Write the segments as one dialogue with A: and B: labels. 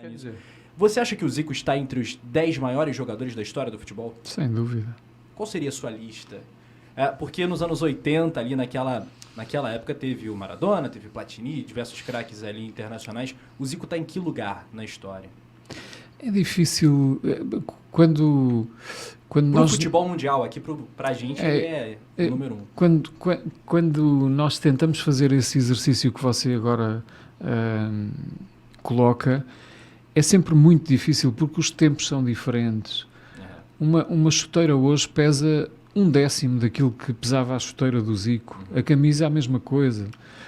A: quer dizer.
B: Você acha que o Zico está entre os 10 maiores jogadores da história do futebol?
C: Sem dúvida.
B: Qual seria a sua lista? Porque nos anos 80, ali naquela época, teve o Maradona, teve o Platini, diversos craques ali internacionais. O Zico está em que lugar na história?
C: É difícil quando
B: nós... O futebol mundial, aqui pra gente, ele é o número 1.
C: Quando nós tentamos fazer esse exercício que você agora coloca, é sempre muito difícil porque os tempos são diferentes. Uma chuteira hoje pesa 1/10 daquilo que pesava a chuteira do Zico. A camisa é a mesma coisa.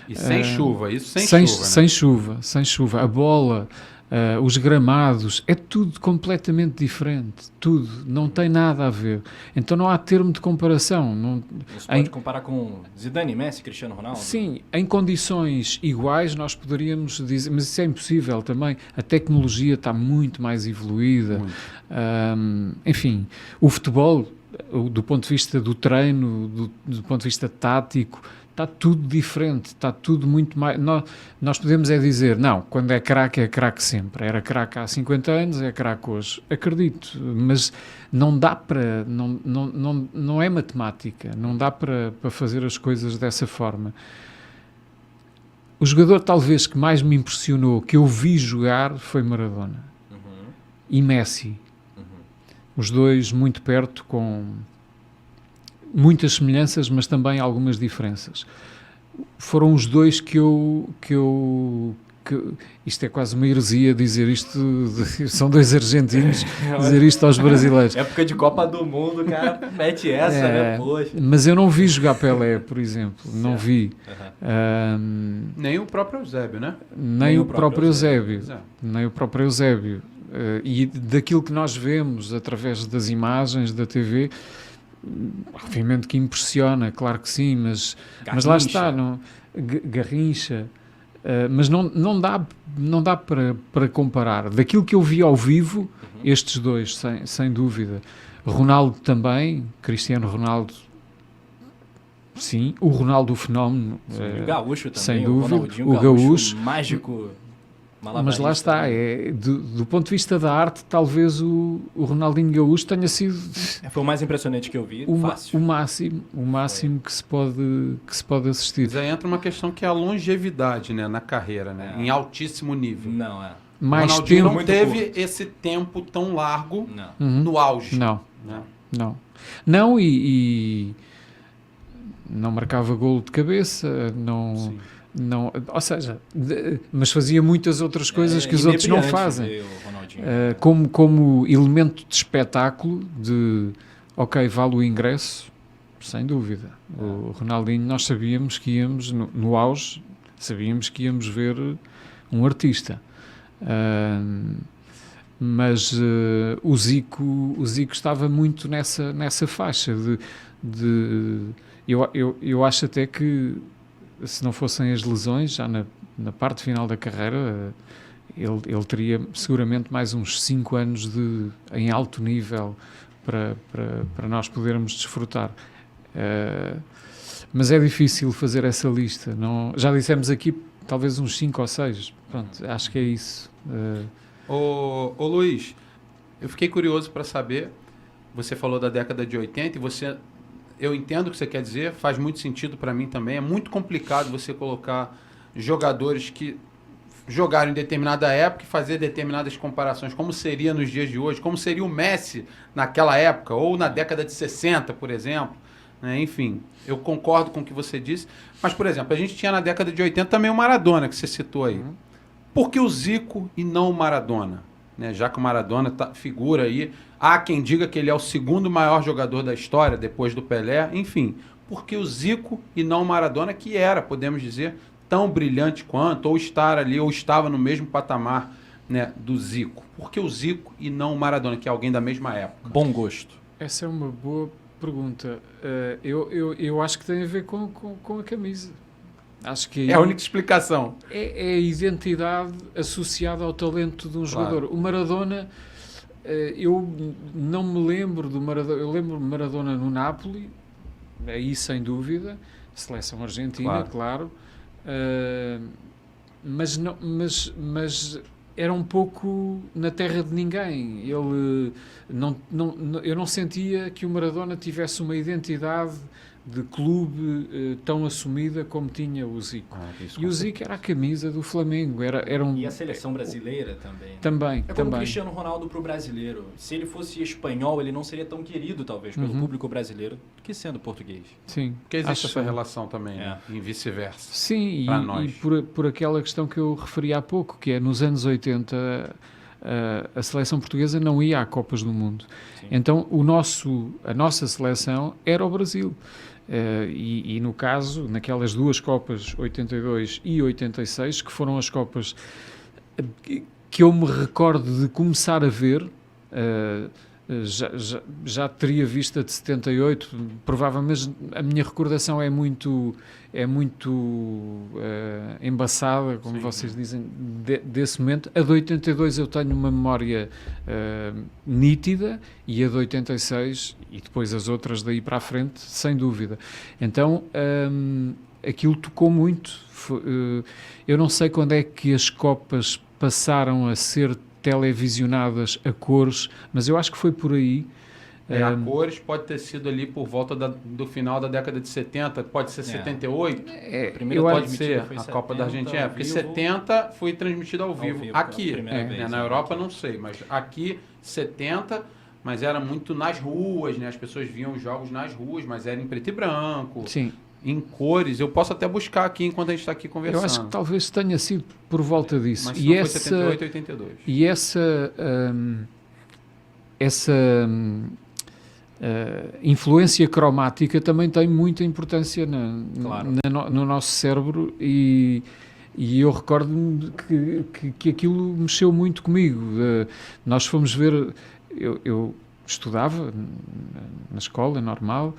A: E sem chuva, isso
C: sem chuva. A bola, os gramados, é tudo completamente diferente. Tudo. Não tem nada a ver. Então não há termo de comparação.
B: Não se pode comparar com Zidane, Messi, Cristiano Ronaldo?
C: Sim, em condições iguais nós poderíamos dizer, mas isso é impossível também. A tecnologia está muito mais evoluída. Enfim, o futebol, do ponto de vista do treino, do ponto de vista tático, está tudo diferente, está tudo muito mais... Nós podemos dizer, não, quando é craque sempre. Era craque há 50 anos, é craque hoje. Acredito, mas não dá para... Não é matemática, não dá para fazer as coisas dessa forma. O jogador talvez que mais me impressionou, que eu vi jogar, foi Maradona. E Messi. Os dois muito perto, com muitas semelhanças, mas também algumas diferenças. Foram os dois que isto é quase uma heresia dizer isto, são dois argentinos, dizer isto aos brasileiros.
B: Época de Copa do Mundo, o cara mete essa, né? Poxa.
C: Mas eu não vi jogar Pelé, por exemplo, não vi.
A: Nem o próprio Eusébio, né?
C: Nem o próprio Eusébio. E daquilo que nós vemos através das imagens da TV, obviamente que impressiona, claro que sim, mas lá está, Garrincha, mas não dá para comparar. Daquilo que eu vi ao vivo, estes dois, sem dúvida. Ronaldo também, Cristiano Ronaldo, sim, o Ronaldo o fenómeno,
B: o Gaúcho também,
C: sem dúvida,
B: o Gaúcho mágico.
C: Mas lá está, do ponto de vista da arte, talvez o Ronaldinho Gaúcho tenha sido...
B: Foi o mais impressionante que eu vi,
C: fácil. O máximo que se pode assistir.
A: Mas aí entra uma questão que é a longevidade, né, na carreira, né, em altíssimo nível.
B: Não,
C: Mais
A: Ronaldinho
C: tempo,
A: não teve esse tempo tão largo no auge.
C: Não, e não marcava golo de cabeça, não... Não, ou seja, mas fazia muitas outras coisas que os outros não fazem. Como elemento de espetáculo, ok, vale o ingresso, sem dúvida. O Ronaldinho, nós sabíamos que íamos, no auge, sabíamos que íamos ver um artista. Mas o Zico estava muito nessa faixa eu acho até que se não fossem as lesões, já na parte final da carreira, ele teria seguramente mais uns 5 anos em alto nível para nós podermos desfrutar. Mas é difícil fazer essa lista. Já dissemos aqui talvez uns 5 ou 6. Pronto, acho que é isso.
A: Ô Luiz, eu fiquei curioso para saber, você falou da década de 80 e eu entendo o que você quer dizer, faz muito sentido para mim também. É muito complicado você colocar jogadores que jogaram em determinada época e fazer determinadas comparações. Como seria nos dias de hoje? Como seria o Messi naquela época? Ou na década de 60, por exemplo? Enfim, eu concordo com o que você disse. Mas, por exemplo, a gente tinha na década de 80 também o Maradona, que você citou aí. Por que o Zico e não o Maradona? Já que o Maradona figura aí, há quem diga que ele é o segundo maior jogador da história, depois do Pelé, enfim. Por que o Zico e não o Maradona, que era, podemos dizer, tão brilhante quanto, ou estar ali, ou estava no mesmo patamar, do Zico? Por que o Zico e não o Maradona, que é alguém da mesma época?
B: Bom gosto.
C: Essa é uma boa pergunta. Eu acho que tem a ver com a camisa. Acho que
A: é a única explicação.
C: É a identidade associada ao talento de um jogador. O Maradona, eu não me lembro do Maradona. Eu lembro de Maradona no Napoli, aí sem dúvida, seleção argentina, claro. Mas era um pouco na terra de ninguém. Ele eu não sentia que o Maradona tivesse uma identidade de clube tão assumida como tinha o Zico. E o Zico era a camisa do Flamengo.
B: E a seleção brasileira também. Né?
C: Também.
B: É como o Cristiano Ronaldo pro brasileiro. Se ele fosse espanhol, ele não seria tão querido, talvez, pelo público brasileiro, do que sendo português.
C: Sim.
A: Porque existe essa relação também, né? E vice-versa.
C: Sim, e por aquela questão que eu referi há pouco, que é nos anos 80... a seleção portuguesa não ia a Copas do Mundo. Sim. Então a nossa seleção era o Brasil. E no caso, naquelas duas Copas, 82 e 86, que foram as Copas que eu me recordo de começar a ver, já teria visto a de 78, provavelmente a minha recordação é muito embaçada, como vocês dizem, desse momento. A de 82 eu tenho uma memória nítida, e a de 86 e depois as outras daí para a frente, sem dúvida. Então aquilo tocou muito. Eu não sei quando é que as Copas passaram a ser televisionadas a cores, mas eu acho que foi por aí.
A: A cores pode ter sido ali por volta do final da década de 70, pode ser 78. Pode ser a 70, Copa da Argentina, porque 70 foi transmitida ao vivo. Aqui, na Europa não sei, mas aqui 70, mas era muito nas ruas, né? As pessoas viam os jogos nas ruas, mas era em preto e branco.
C: Sim.
A: Em cores, eu posso até buscar aqui enquanto a gente está aqui conversando.
C: Eu acho que talvez tenha sido por volta disso.
A: Mas foi 78, 82.
C: E essa influência cromática também tem muita importância no nosso cérebro, e eu recordo-me que aquilo mexeu muito comigo. Nós fomos ver, eu estudava na escola normal,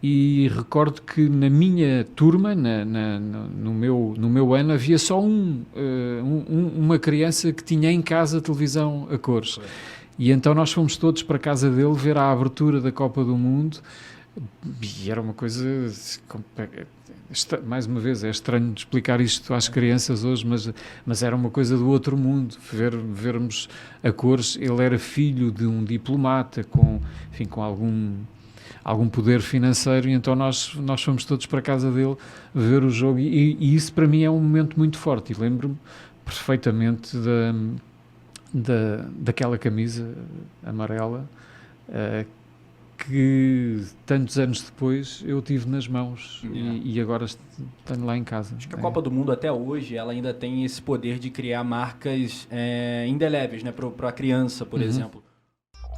C: e recordo que na minha turma, no meu ano, havia só uma criança que tinha em casa televisão a cores. E então nós fomos todos para a casa dele ver a abertura da Copa do Mundo, e era uma coisa... Mais uma vez, é estranho explicar isto às crianças hoje, mas era uma coisa do outro mundo, vermos a cores. Ele era filho de um diplomata com algum poder financeiro, e então nós fomos todos para a casa dele ver o jogo, e isso para mim é um momento muito forte, e lembro-me perfeitamente daquela camisa amarela que tantos anos depois eu tive nas mãos, e agora tenho lá em casa.
B: Acho que a Copa do Mundo até hoje ela ainda tem esse poder de criar marcas indeléveis, né, para a criança, por exemplo.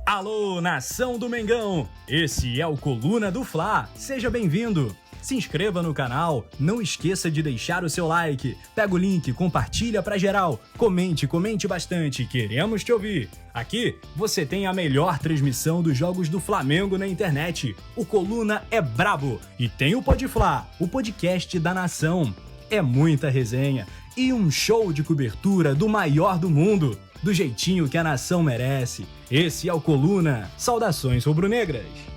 D: Alô, nação do Mengão! Esse é o Coluna do Fla. Seja bem-vindo! Se inscreva no canal, não esqueça de deixar o seu like, pega o link, compartilha pra geral, comente bastante, queremos te ouvir. Aqui você tem a melhor transmissão dos jogos do Flamengo na internet. O Coluna é brabo e tem o Podfla, o podcast da nação. É muita resenha e um show de cobertura do maior do mundo, do jeitinho que a nação merece. Esse é o Coluna. Saudações rubro-negras!